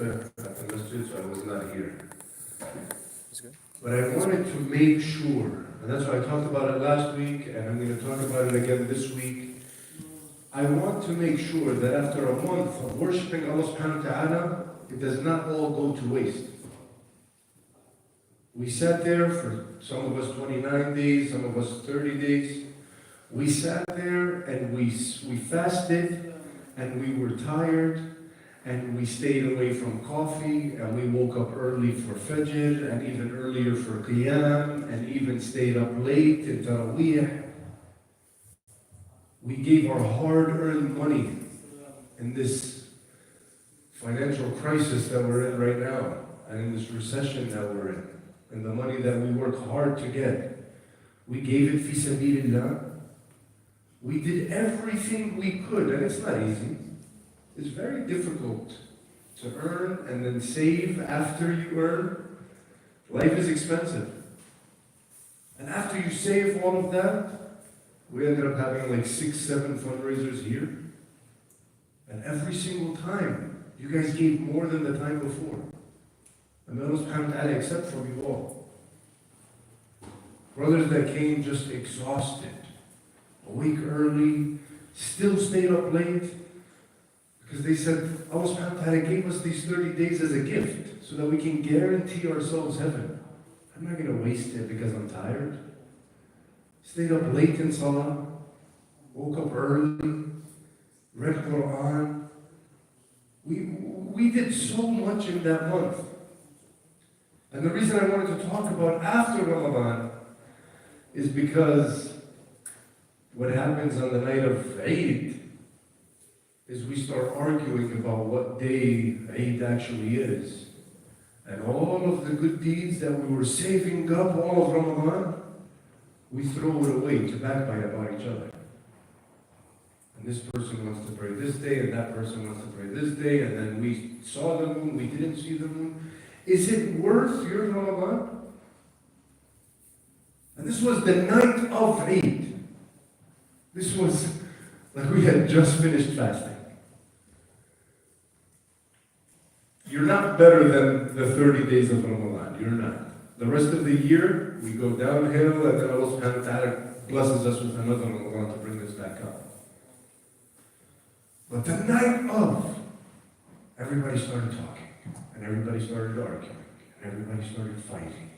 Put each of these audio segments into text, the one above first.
at the masjid, so I was not here. That's good. But I wanted to make sure, and that's why I talked about it last week, and I'm going to talk about it again this week. I want to make sure that after a month of worshiping Allah subhanahu wa ta'ala, it does not all go to waste. We sat there for some of us 29 days, some of us 30 days. We sat there and we fasted, and we were tired, and we stayed away from coffee, and we woke up early for Fajr, and even earlier for Qiyam, and even stayed up late in Taraweeh. We gave our hard-earned money in this financial crisis that we're in right now, and in this recession that we're in, and the money that we work hard to get. We gave it fi sabilillah. We did everything we could, and it's not easy. It's very difficult to earn and then save after you earn. Life is expensive. And after you save all of that, we ended up having like 6, 7 fundraisers here. And every single time, you guys gave more than the time before. And may Allah subhanahu wa ta'ala accept from you all. Brothers that came just exhausted, awake early, still stayed up late, because they said, Allah subhanahu wa ta'ala gave us these 30 days as a gift so that we can guarantee ourselves heaven. I'm not going to waste it because I'm tired. Stayed up late in Salah, woke up early, read Quran. We did so much in that month. And the reason I wanted to talk about after Ramadan is because what happens on the night of Eid is we start arguing about what day Eid actually is. And all of the good deeds that we were saving up all of Ramadan, we throw it away to backbite about each other. And this person wants to pray this day, and that person wants to pray this day, and then we saw the moon, we didn't see the moon. Is it worth your Ramadan? And this was the night of Eid. This was like we had just finished fasting. You're not better than the 30 days of Ramadan. You're not. The rest of the year, we go downhill, and then Allah subhanahu wa ta'ala blesses us with another Ramadan to bring this back up. But the night of, everybody started talking, and everybody started arguing, and everybody started fighting.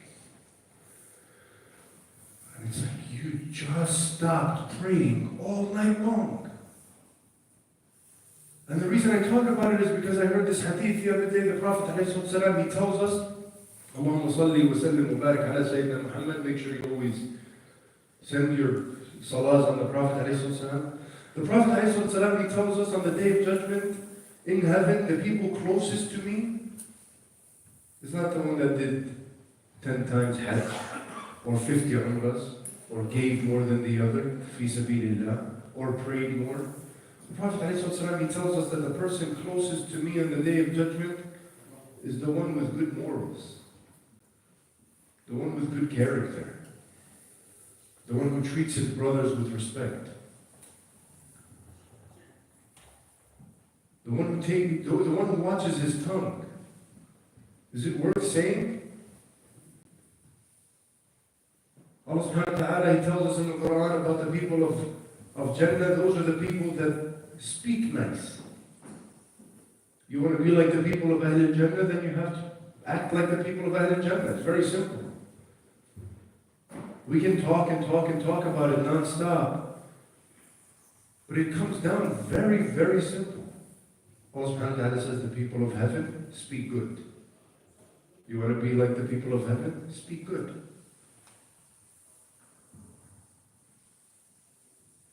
And it's like, you just stopped praying all night long. And the reason I talk about it is because I heard this hadith the other day. The Prophet ﷺ, he tells us, Allahumma salli wa sallim wa barik ala Sayyidina Muhammad. Make sure you always send your salahs on the Prophet ﷺ. The Prophet ﷺ, he tells us on the day of judgment, in heaven, the people closest to me is not the one that did 10 times Hajj, or 50 Umrahs, or gave more than the other, fi sabilillah, or prayed more. The Prophet ﷺ, he tells us that the person closest to me on the day of judgment is the one with good morals, the one with good character, the one who treats his brothers with respect, the one who watches his tongue. Is it worth saying? Allah subhanahu wa ta'ala, he tells us in the Quran about the people of Jannah. Those are the people that speak nice. You want to be like the people of Ahl Jannah, then you have to act like the people of Ahl Jannah. It's very simple. We can talk and talk and talk about it non-stop, but it comes down very, very simple. Allah subhanahu wa ta'ala says the people of heaven speak good. You want to be like the people of heaven? Speak good.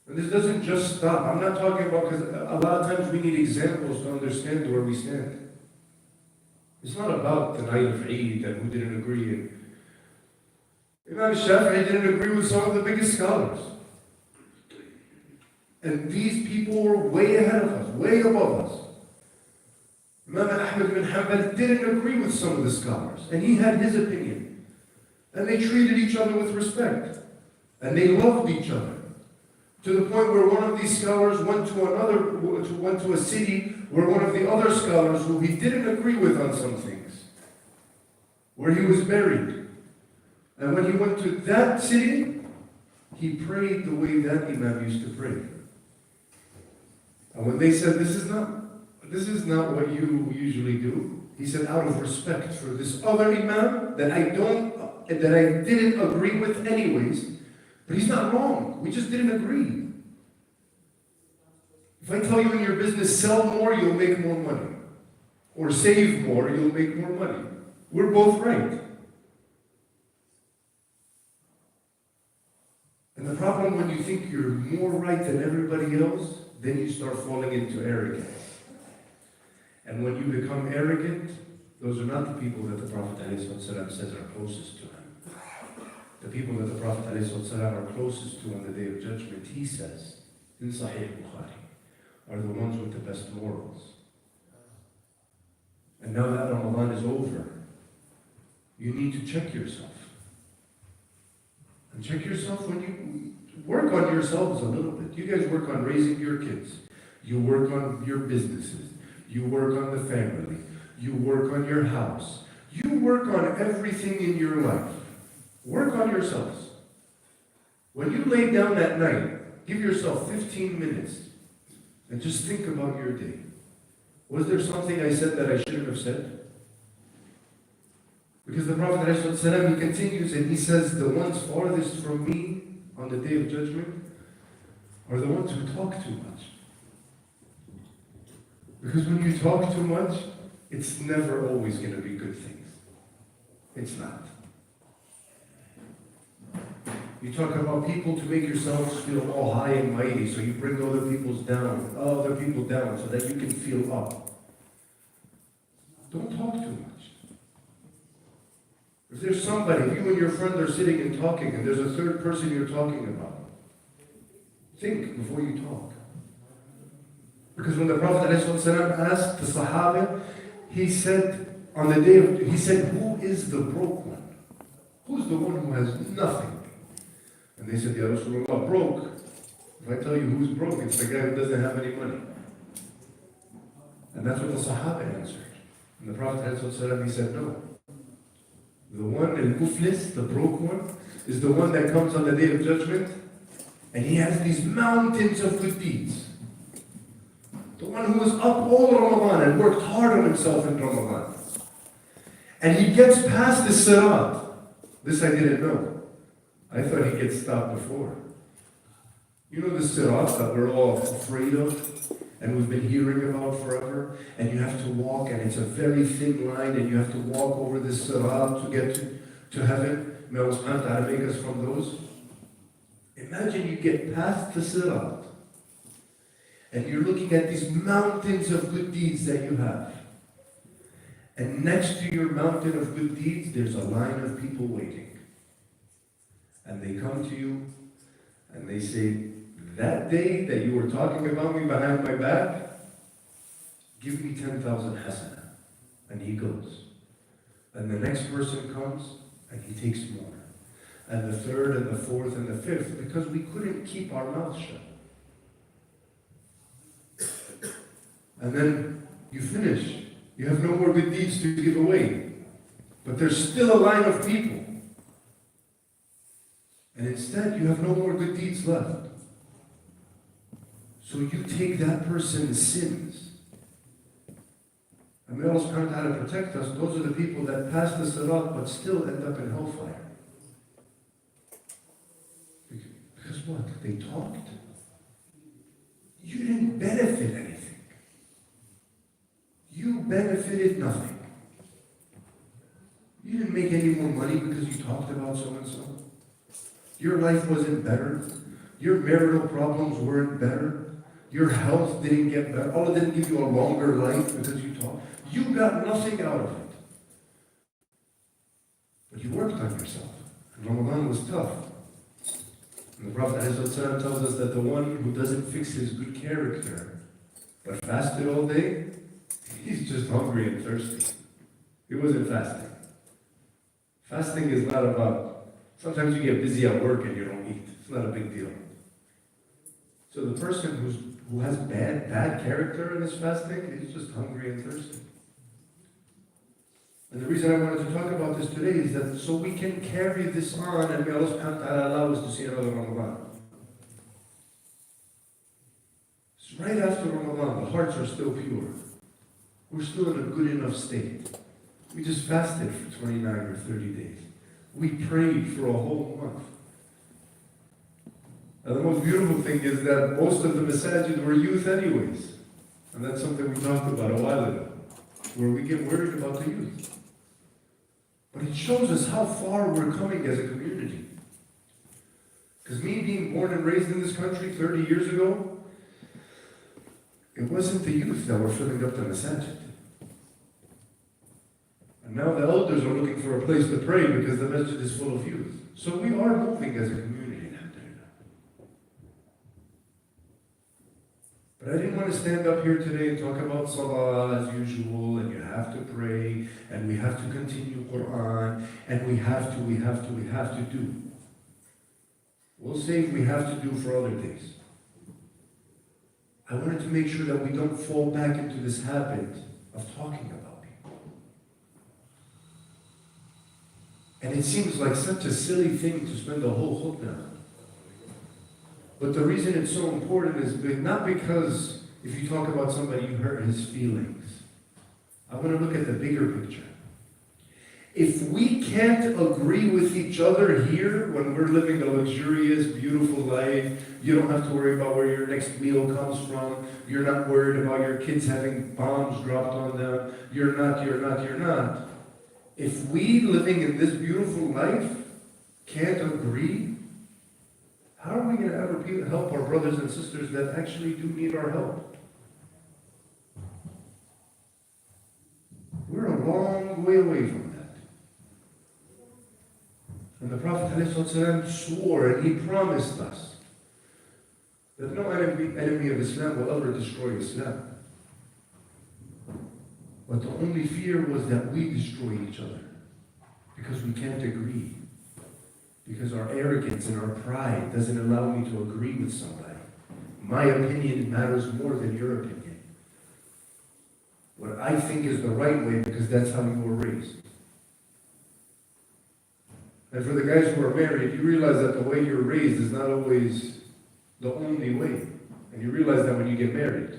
And this doesn't just stop. I'm not talking about, because a lot of times we need examples to understand where we stand. It's not about the night of Eid and who didn't agree. And Imam Shafi'i didn't agree with some of the biggest scholars. And these people were way ahead of us, way above us. Imam Ahmad bin Hanbal didn't agree with some of the scholars, and he had his opinion. And they treated each other with respect. And they loved each other. To the point where one of these scholars went to a city where one of the other scholars who he didn't agree with on some things, where he was married. And when he went to that city, he prayed the way that Imam used to pray. And when they said, this is not what you usually do, he said, out of respect for this other Imam that I didn't agree with anyways, but he's not wrong. We just didn't agree. If I tell you in your business, sell more, you'll make more money. Or save more, you'll make more money. We're both right. And the problem when you think you're more right than everybody else, then you start falling into arrogance. And when you become arrogant, those are not the people that the Prophet ﷺ says are closest to him. The people that the Prophet ﷺ are closest to on the Day of Judgment, he says, in Sahih Bukhari, are the ones with the best morals. And now that Ramadan is over, you need to check yourself. And check yourself when you work on yourselves a little bit. You guys work on raising your kids. You work on your businesses. You work on the family. You work on your house. You work on everything in your life. Work on yourselves. When you lay down at night, give yourself 15 minutes and just think about your day. Was there something I said that I shouldn't have said? Because the Prophet ﷺ, he continues and he says, the ones farthest from me on the Day of Judgment are the ones who talk too much. Because when you talk too much, it's never always going to be good things. It's not. You talk about people to make yourselves feel all high and mighty, so you bring other people down so that you can feel up. Don't talk too much. If there's somebody, if you and your friend are sitting and talking, and there's a third person you're talking about, think before you talk. Because when the Prophet ﷺ asked the Sahaba, he said, who is the broke one? Who's the one who has nothing? And they said, Ya Rasulullah, broke. If I tell you who's broke, it's the guy who doesn't have any money. And that's what the Sahaba answered. And the Prophet ﷺ, he said, no. The one, al-muflis, the broke one, is the one that comes on the Day of Judgment, and he has these mountains of good deeds. The one who was up all Ramadan and worked hard on himself in Ramadan. And he gets past the Sirat. This I didn't know. I thought he'd get stopped before. You know the Sirat that we're all afraid of and we've been hearing about forever? And you have to walk, and it's a very thin line, and you have to walk over this Sirat to get to heaven. May Allah subhanahu wa ta'ala make us from those. Imagine you get past the Sirat, and you're looking at these mountains of good deeds that you have. And next to your mountain of good deeds, there's a line of people waiting. And they come to you, and they say, that day that you were talking about me behind my back, give me 10,000 hasana. And he goes. And the next person comes, and he takes more. And the third, and the fourth, and the fifth, because we couldn't keep our mouth shut. And then you finish. You have no more good deeds to give away. But there's still a line of people. And instead, you have no more good deeds left. So you take that person's sins. And may Allah subhanahu wa ta'ala protect us. Those are the people that pass the Sirat but still end up in hellfire. Because what? They talked. You didn't benefit anything. You benefited nothing. You didn't make any more money because you talked about so-and-so. Your life wasn't better. Your marital problems weren't better. Your health didn't get better. Allah didn't give you a longer life because you talked. You got nothing out of it. But you worked on yourself. And Ramadan was tough. And the Prophet ﷺ tells us that the one who doesn't fix his good character, but fasted all day, he's just hungry and thirsty. He wasn't fasting. Fasting is not about, sometimes you get busy at work and you don't eat. It's not a big deal. So the person who's who has bad character and is fasting, he's just hungry and thirsty. And the reason I wanted to talk about this today is that so we can carry this on, and may Allah subhanahu wa ta'ala allow us to see another Ramadan. So right after Ramadan, the hearts are still pure. We're still in a good enough state. We just fasted for 29 or 30 days. We prayed for a whole month. And the most beautiful thing is that most of the masajid were youth anyways. And that's something we talked about a while ago, where we get worried about the youth. But it shows us how far we're coming as a community. Because me being born and raised in this country 30 years ago, it wasn't the youth that were filling up the masajid. And now the elders are looking for a place to pray because the masjid is full of youth. So we are moving as a community, alhamdulillah. But I didn't want to stand up here today and talk about salah as usual, and you have to pray, and we have to continue Quran, and we have to do. We'll save we have to do for other days. I wanted to make sure that we don't fall back into this habit of talking about people. And it seems like such a silly thing to spend a whole khutbah on. But the reason it's so important is not because if you talk about somebody, you hurt his feelings. I want to look at the bigger picture. If we can't agree with each other here when we're living a luxurious, beautiful life, you don't have to worry about where your next meal comes from, you're not worried about your kids having bombs dropped on them, you're not. If we living in this beautiful life can't agree, how are we going to ever help our brothers and sisters that actually do need our help? We're a long way away from that. And the Prophet ﷺ swore and he promised us that no enemy of Islam will ever destroy Islam. But the only fear was that we destroy each other because we can't agree. Because our arrogance and our pride doesn't allow me to agree with somebody. My opinion matters more than your opinion. What I think is the right way because that's how you were raised. And for the guys who are married, you realize that the way you're raised is not always the only way. And you realize that when you get married.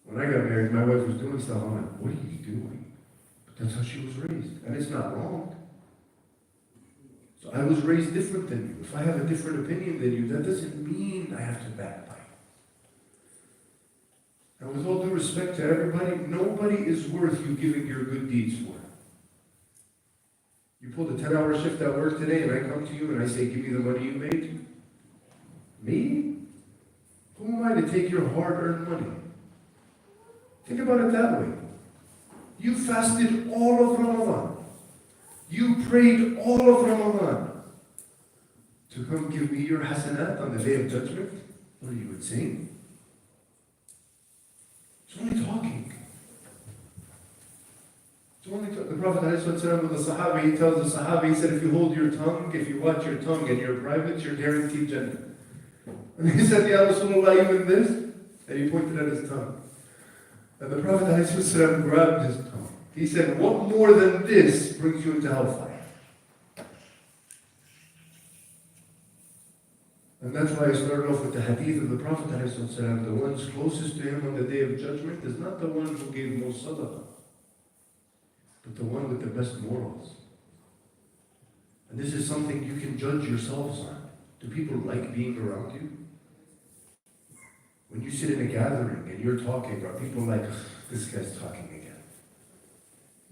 When I got married, my wife was doing stuff. I'm like, what are you doing? But that's how she was raised. And it's not wrong. So I was raised different than you. If I have a different opinion than you, that doesn't mean I have to backbite. And with all due respect to everybody, nobody is worth you giving your good deeds for. You pulled a 10-hour shift at work today and I come to you and I say, give me the money you made. Me? Who am I to take your hard-earned money? Think about it that way. You fasted all of Ramadan. You prayed all of Ramadan. To come give me your hasanat on the day of judgment? What are you insane? It's only talking. It's only the Prophet ﷺ with the Sahaba, he tells the Sahaba, he said, if you hold your tongue, if you watch your tongue and your privates, you're guaranteed Jannah. And he said, Ya Rasulullah, even this? And he pointed at his tongue. And the Prophet ﷺ grabbed his tongue. He said, what more than this brings you into hellfire? And that's why I started off with the hadith of the Prophet ﷺ. The ones closest to him on the day of judgment is not the one who gave most sadaqah, but the one with the best morals. And this is something you can judge yourselves on. Do people like being around you? When you sit in a gathering and you're talking, are people like, this guy's talking again?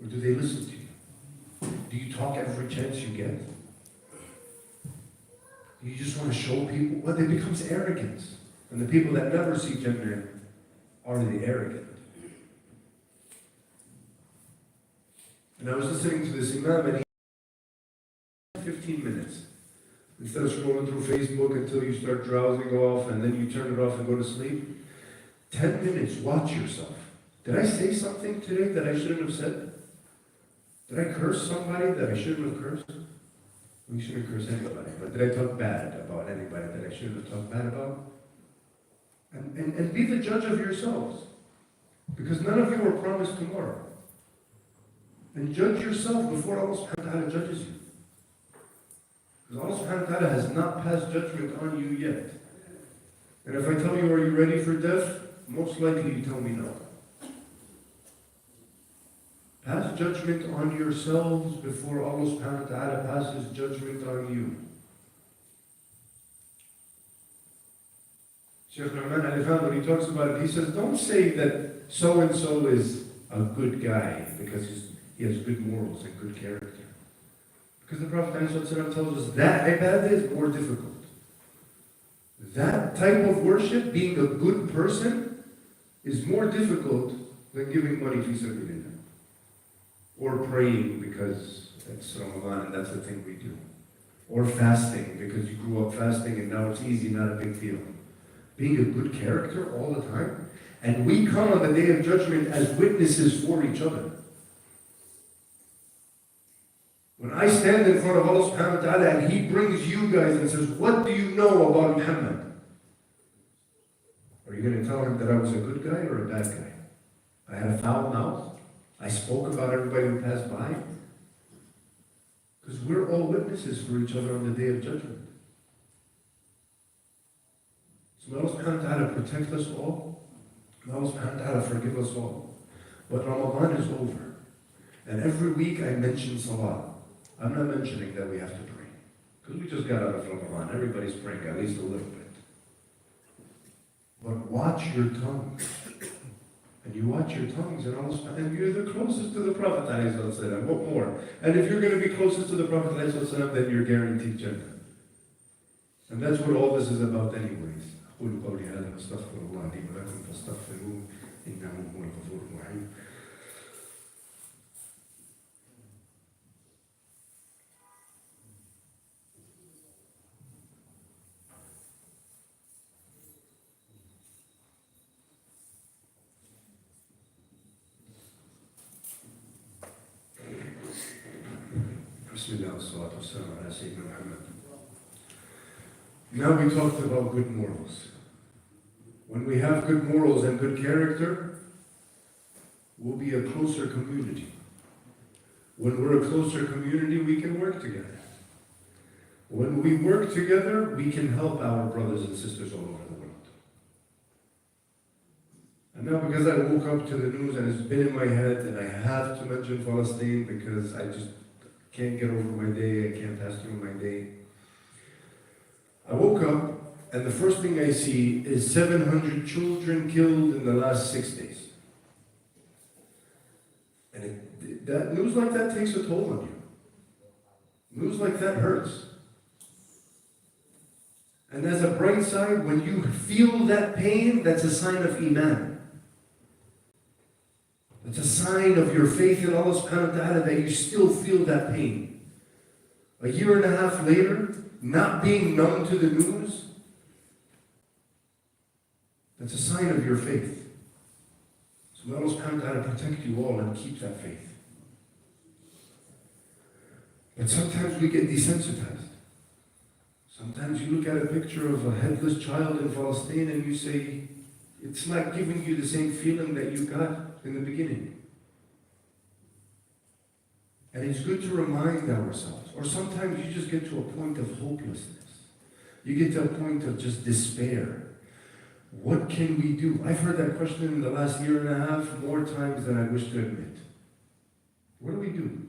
Or do they listen to you? Do you talk every chance you get? You just want to show people? Well, it becomes arrogance. And the people that never see Jannah are the arrogant. And I was listening to this Imam and he 15 minutes. Instead of scrolling through Facebook until you start drowsing off and then you turn it off and go to sleep, 10 minutes, watch yourself. Did I say something today that I shouldn't have said? Did I curse somebody that I shouldn't have cursed? We shouldn't curse anybody, but did I talk bad about anybody that I shouldn't have talked bad about? And be the judge of yourselves. Because none of you are promised tomorrow. And judge yourself before Allah subhanahu wa ta'ala judges you. Because Allah subhanahu wa ta'ala has not passed judgment on you yet. And if I tell you, are you ready for death? Most likely you tell me no. Pass judgment on yourselves before Allah subhanahu wa ta'ala passes judgment on you. Shaykh Nu'man al-Ifan, when he talks about it, he says, don't say that so-and-so is a good guy because he has good morals and good character. Because the Prophet ﷺ tells us that ibadah is more difficult. That type of worship, being a good person, is more difficult than giving money fi sabilillah. Or praying because it's Ramadan and that's the thing we do. Or fasting because you grew up fasting and now it's easy, not a big deal. Being a good character all the time. And we come on the Day of Judgment as witnesses for each other. When I stand in front of Allah subhanahu wa ta'ala and He brings you guys and says, what do you know about Muhammad? Are you going to tell him that I was a good guy or a bad guy? I had a foul mouth. I spoke about everybody who passed by. Because we're all witnesses for each other on the Day of Judgment. So may Allah subhanahu wa ta'ala protect us all. May Allah subhanahu wa ta'ala forgive us all. But Ramadan is over. And every week I mention Salah. I'm not mentioning that we have to pray. Because we just got out of Ramadan. Everybody's praying at least a little bit. But watch your tongues. And you watch your tongues and you're the closest to the Prophet ﷺ. What more? And if you're going to be closest to the Prophet ﷺ, then you're guaranteed Jannah. And that's what all this is about anyways. أقول قولي هذا واستغفر الله لي ولكم فاستغفروه إنه هو الغفور الرحيم. Now we talked about good morals. When we have good morals and good character, we'll be a closer community. When we're a closer community, we can work together. When we work together, we can help our brothers and sisters all over the world. And now because I woke up to the news and it's been in my head and I have to mention Palestine because I just can't get over my day, I can't pass through my day. I woke up and the first thing I see is 700 children killed in the last 6 days. And that news like that takes a toll on you. News like that hurts. And as a bright side, when you feel that pain, that's a sign of Iman. It's a sign of your faith in Allah subhanahu wa ta'ala that you still feel that pain. A year and a half later, not being numb to the news, that's a sign of your faith. So may Allah subhanahu wa ta'ala protect you all and keep that faith. But sometimes we get desensitized. Sometimes you look at a picture of a headless child in Palestine and you say, it's not giving you the same feeling that you got in the beginning. And it's good to remind ourselves. Or sometimes you just get to a point of hopelessness. You get to a point of just despair. What can we do? I've heard that question in the last year and a half more times than I wish to admit. What do we do?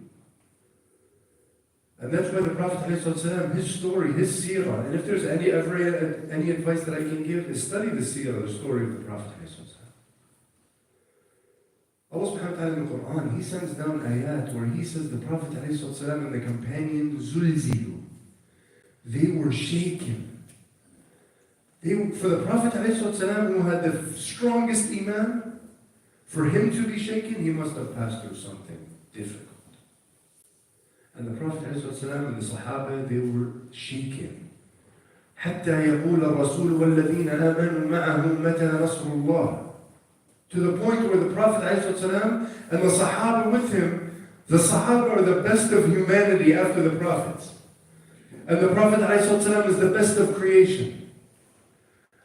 And that's why the Prophet ﷺ, his story, his seerah, and if there's any advice that I can give, is study the seerah, the story of the Prophet ﷺ. Allah subhanahu wa ta'ala in the Quran, He sends down ayat where He says the Prophet ﷺ and the companions, zulzilu, they were shaken. For the Prophet ﷺ, who had the strongest iman, for him to be shaken, he must have passed through something difficult. And the Prophet ﷺ and the Sahaba, they were shaken. حتى يقول الرسول والذين آمنوا معه متى نصر الله. To the point where the Prophet ﷺ and the Sahaba with him, the Sahaba are the best of humanity after the Prophets. And the Prophet ﷺ is the best of creation.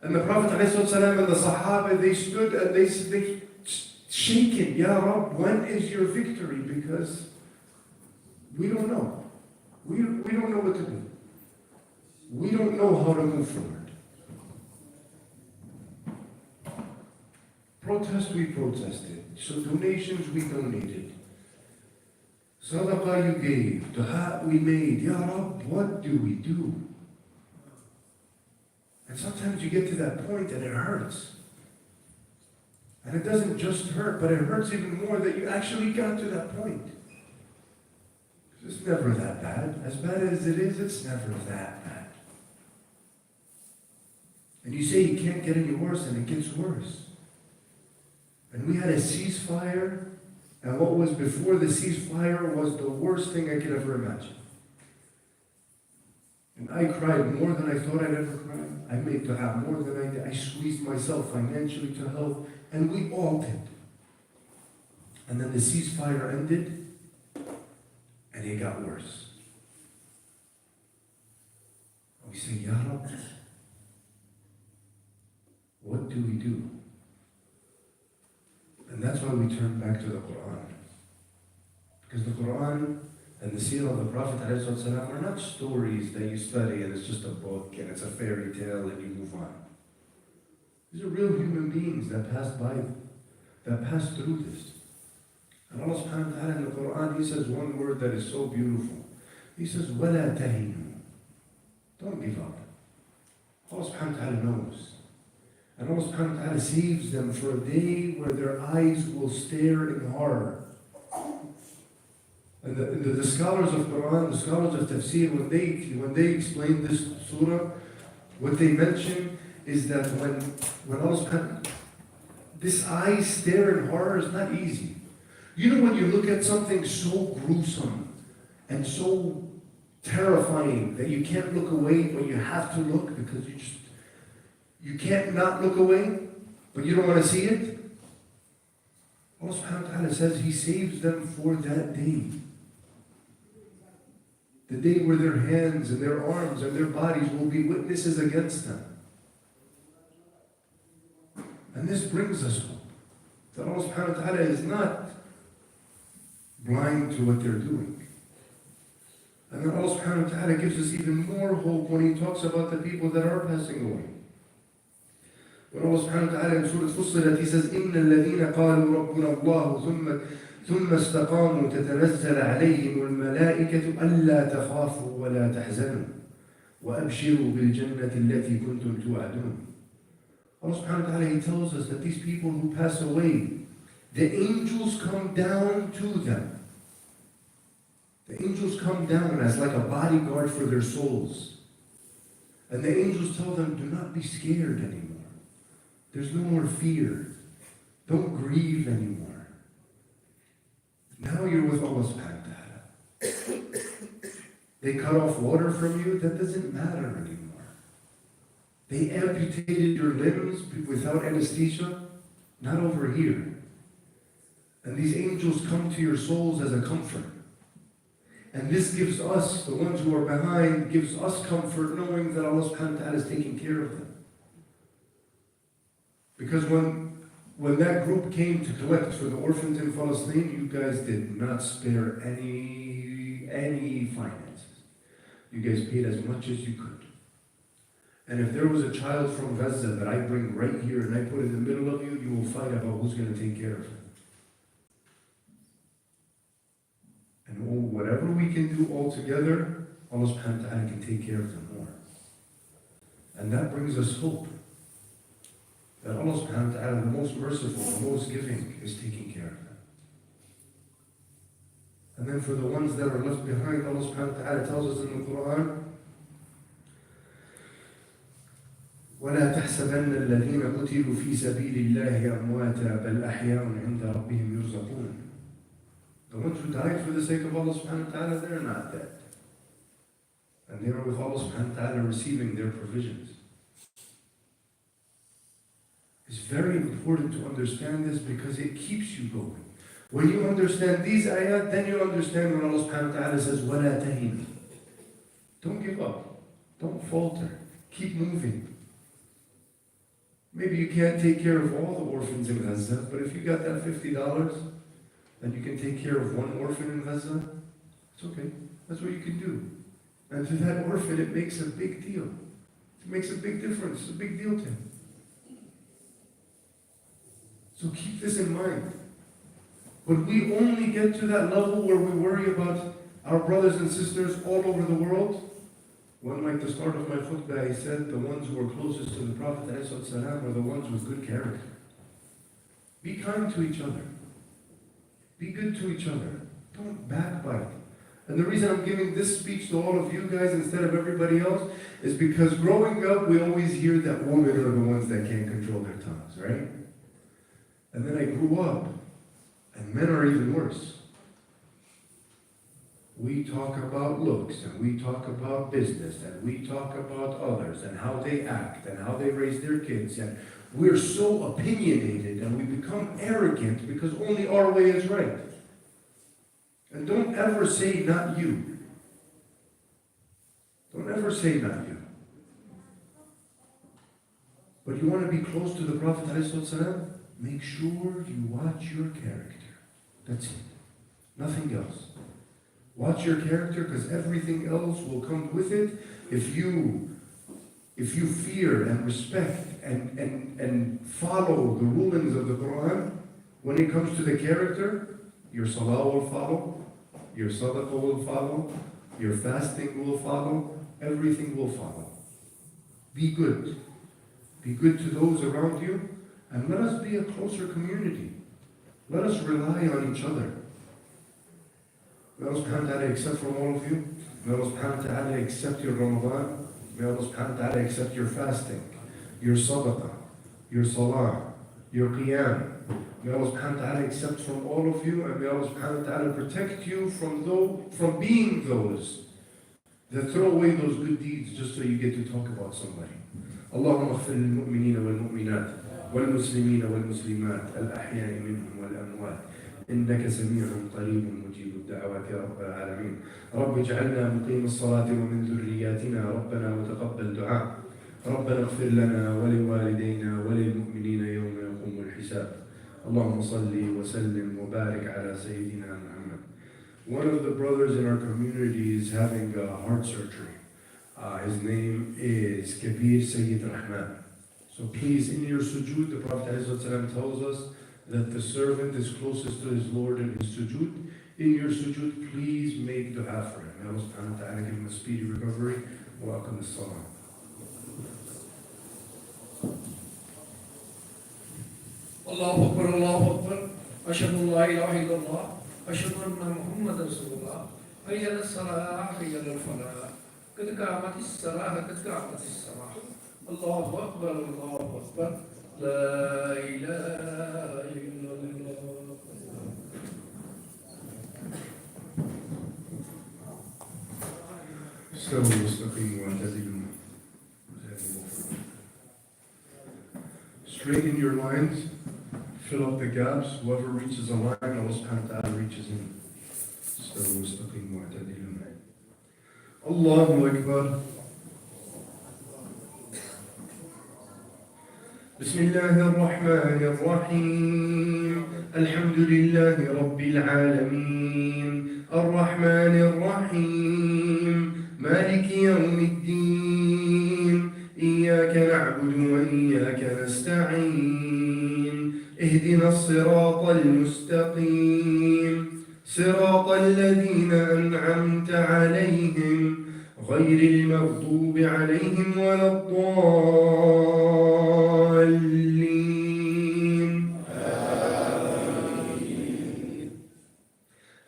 And the Prophet ﷺ and the Sahaba, they stood and they shaken, Ya Rab, when is your victory? Because we don't know. We don't know what to do. We don't know how to move forward. Protest, we protested. So donations, we donated. Sadaqah you gave. Dua we made. Ya Rab, what do we do? And sometimes you get to that point and it hurts. And it doesn't just hurt, but it hurts even more that you actually got to that point. It's never that bad. As bad as it is, it's never that bad. And you say it can't get any worse, and it gets worse. And we had a ceasefire, and what was before the ceasefire was the worst thing I could ever imagine. And I cried more than I thought I'd ever cry. I made dua more than I did. I squeezed myself financially to help, and we all did. And then the ceasefire ended, and it got worse. And we say, Ya Rab, what do we do? And that's why we turn back to the Quran. Because the Quran and the seerah of the Prophet ﷺ are not stories that you study and it's just a book and it's a fairy tale and you move on. These are real human beings that passed by, that passed through this. And Allah subhanahu wa ta'ala in the Quran, He says one word that is so beautiful. He says, وَلَا تَهِنُوا. Don't give up. Allah subhanahu wa ta'ala knows. And Allah subhanahu wa ta'ala saves them for a day where their eyes will stare in horror. And the scholars of Quran, the scholars of Tafsir, when they explain this surah, what they mention is that when Allah subhanahu, this eyes stare in horror is not easy. You know when you look at something so gruesome and so terrifying that you can't look away, but you have to look because you can't not look away, but you don't want to see it? Allah subhanahu wa ta'ala says He saves them for that day. The day where their hands and their arms and their bodies will be witnesses against them. And this brings us hope. That Allah subhanahu wa ta'ala is not blind to what they're doing. And then Allah subhanahu wa ta'ala gives us even more hope when He talks about the people that are passing away. When Allah subhanahu wa ta'ala in Surah Fussilat, He says, إِنَّ الَّذِينَ قَالُوا رَبُّنَا اللَّهُ ثم استقاموا تتنزل عليهم الملائكة ألا تخافوا ولا تحزنوا وأبشروا بالجنة التي كنتم توعدون. Allah subhanahu wa ta'ala, He tells us that these people who pass away, the angels come down to them. The angels come down as like a bodyguard for their souls. And the angels tell them, do not be scared anymore. There's no more fear. Don't grieve anymore. Now you're with Allah subhanahu wa ta'ala. They cut off water from you, that doesn't matter anymore. They amputated your limbs without anesthesia, not over here. And these angels come to your souls as a comfort. And this gives us, the ones who are behind, gives us comfort knowing that Allah subhanahu wa ta'ala is taking care of them. Because when that group came to collect for the orphans in Palestine, you guys did not spare any finances. You guys paid as much as you could. And if there was a child from Gaza that I bring right here and I put in the middle of you, you will fight about who's going to take care of him. And whatever we can do all together, Allah subhanahu wa ta'ala can take care of them more. And that brings us hope. That Allah subhanahu wa ta'ala, the most merciful, the most giving, is taking care of them. And then for the ones that are left behind, Allah subhanahu wa ta'ala tells us in the Quran, وَلَا تَحْسَبَنَّ الَّذِينَ قُتِلُوا فِي سَبِيلِ اللَّهِ أَمْوَاتًا بَلْ أَحْيَاءٌ عِنْدَ رَبِّهِمْ يُرْزَقُونَ. The ones who died for the sake of Allah subhanahu wa ta'ala, they're not dead. And they are with Allah subhanahu wa ta'ala receiving their provisions. It's very important to understand this because it keeps you going. When you understand these ayat, then you understand when Allah subhanahu wa ta'ala says, وَلَا تَهِنُوا. Don't give up. Don't falter. Keep moving. Maybe you can't take care of all the orphans in Gaza, but if you got that $50 and you can take care of one orphan in Gaza, it's okay. That's what you can do. And to that orphan, it makes a big deal. It makes a big difference. It's a big deal to him. So keep this in mind. But we only get to that level where we worry about our brothers and sisters all over the world. When, like the start of my khutbah, I said the ones who are closest to the Prophet ﷺ are the ones with good character. Be kind to each other. Be good to each other. Don't backbite. And the reason I'm giving this speech to all of you guys instead of everybody else is because growing up, we always hear that women are the ones that can't control their tongues, right? And then I grew up, and men are even worse. We talk about looks, and we talk about business, and we talk about others, and how they act, and how they raise their kids, and we're so opinionated, and we become arrogant because only our way is right. And don't ever say, not you. Don't ever say, not you. But you want to be close to the Prophet ﷺ? Make sure you watch your character. That's it. Nothing else. Watch your character, because everything else will come with it if you fear and respect and follow the rulings of the Quran. When it comes to the character, your salah will follow, your sadaqah will follow, your fasting will follow, everything will follow. Be good. Be good to those around you, and let us be a closer community. Let us rely on each other. May Allah subhanahu wa ta'ala accept from all of you. May Allah subhanahu wa ta'ala accept your Ramadan. May Allah subhanahu wa ta'ala accept your fasting, your sadaqah, your salah, your qiyam. May Allah subhanahu wa ta'ala accept from all of you, and may Allah subhanahu wa ta'ala protect you from being those that throw away those good deeds just so you get to talk about somebody. اللهم اغفر للمؤمنين والمؤمنات والمسلمين والمسلمات الأحياء منهم والأموات إنك سميع قريب مجيب الدعوات يا رب العالمين. رب اجعلنا مقيم الصلاة ومن ذرياتنا ربنا وتقبل دعاء. ربنا اغفر لنا ولوالدينا وللمؤمنين يوم يقوم الحساب. اللهم صل وسلم وبارك على سيدنا محمد. One of the brothers in our community is having a heart surgery. His name is Kabir Sayyid Rahman. So please, in your sujood, the Prophet ﷺ tells us that the servant is closest to his Lord in his sujood. In your sujood, please make dua for him. May Allah subhanahu wa ta'ala give him a speedy recovery. Wa aqim as-salam. Allahu Akbar, Allahu Akbar. Ashhadu an la ilaha illallah. Ashhadu anna Muhammadan Rasulullah. Hayya al-salah, hayya al-falah. قد قامت الصلاة قد قامت الصلاة. الله أكبر الله أكبر. لا إله إلا الله. استووا واستقيموا واعتدلوا. Straighten your lines, fill up the gaps. Whoever reaches a line, Allah subhanahu wa ta'ala reaches in. استووا واستقيموا واعتدلوا. Allahu Akbar. بسم الله الرحمن الرحيم. الحمد لله رب العالمين الرحمن الرحيم مالك يوم الدين إياك نعبد وإياك نستعين اهدنا الصراط المستقيم صراط الذين أنعمت عليهم غير المغضوب عليهم ولا الضالين.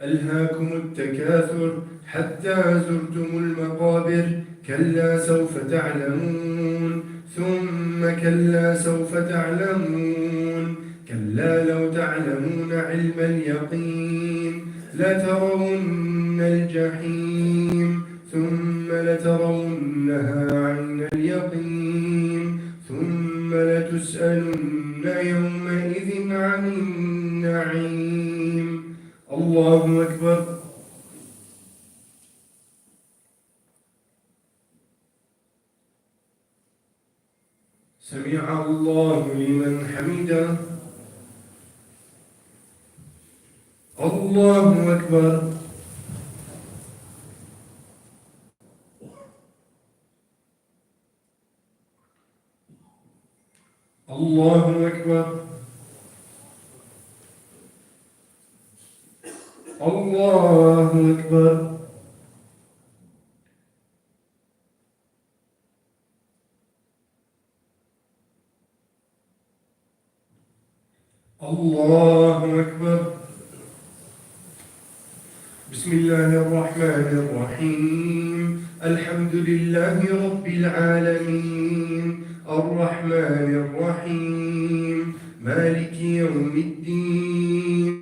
ألهاكم التكاثر حتى زرتم المقابر كلا سوف تعلمون ثم كلا سوف تعلمون كلا لو تعلمون علم اليقين لترون الجحيم ثم لترونها عين اليقين ثم لتسألن يومئذ عن النعيم. الله أكبر. سمع الله لمن حمده. الله أكبر. الله أكبر. الله أكبر. الله أكبر. بسم الله الرحمن الرحيم. الحمد لله رب العالمين الرحمن الرحيم مالك يوم الدين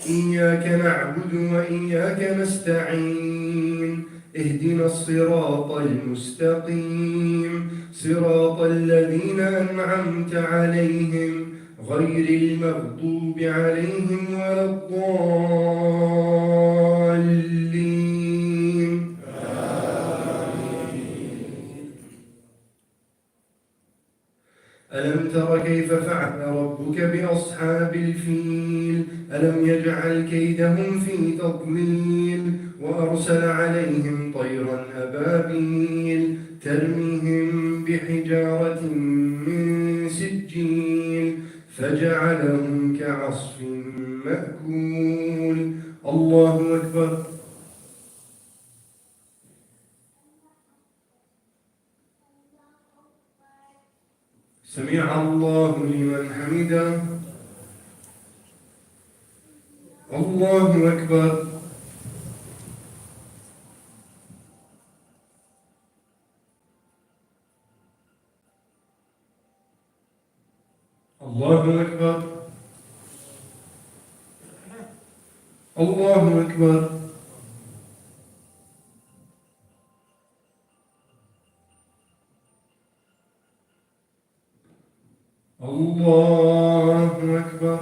إياك نعبد وإياك نستعين اهدنا الصراط المستقيم صراط الذين أنعمت عليهم غير المغضوب عليهم ولا الضالين. ألم تر كيف فعل ربك بأصحاب الفيل ألم يجعل كيدهم في تضليل وأرسل عليهم طيرا أبابيل ترميهم بحجارة من سجيل فجعلهم كعصف مأكول. الله أكبر. سمع الله لمن حمده. الله أكبر. الله أكبر. الله أكبر. الله أكبر.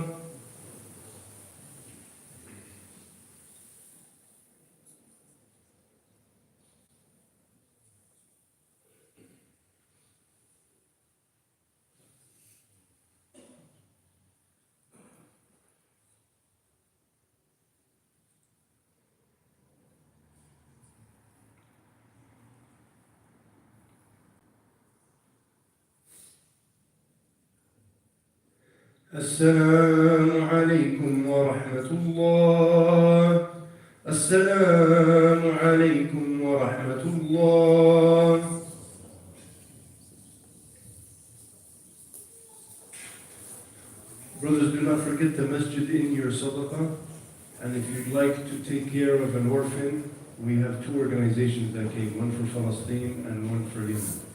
السلام عليكم ورحمة الله. السلام عليكم ورحمة الله. Brothers, do not forget the masjid in your sadaqah. And if you'd like to take care of an orphan, we have two organizations that came, one for Palestine and one for Yemen.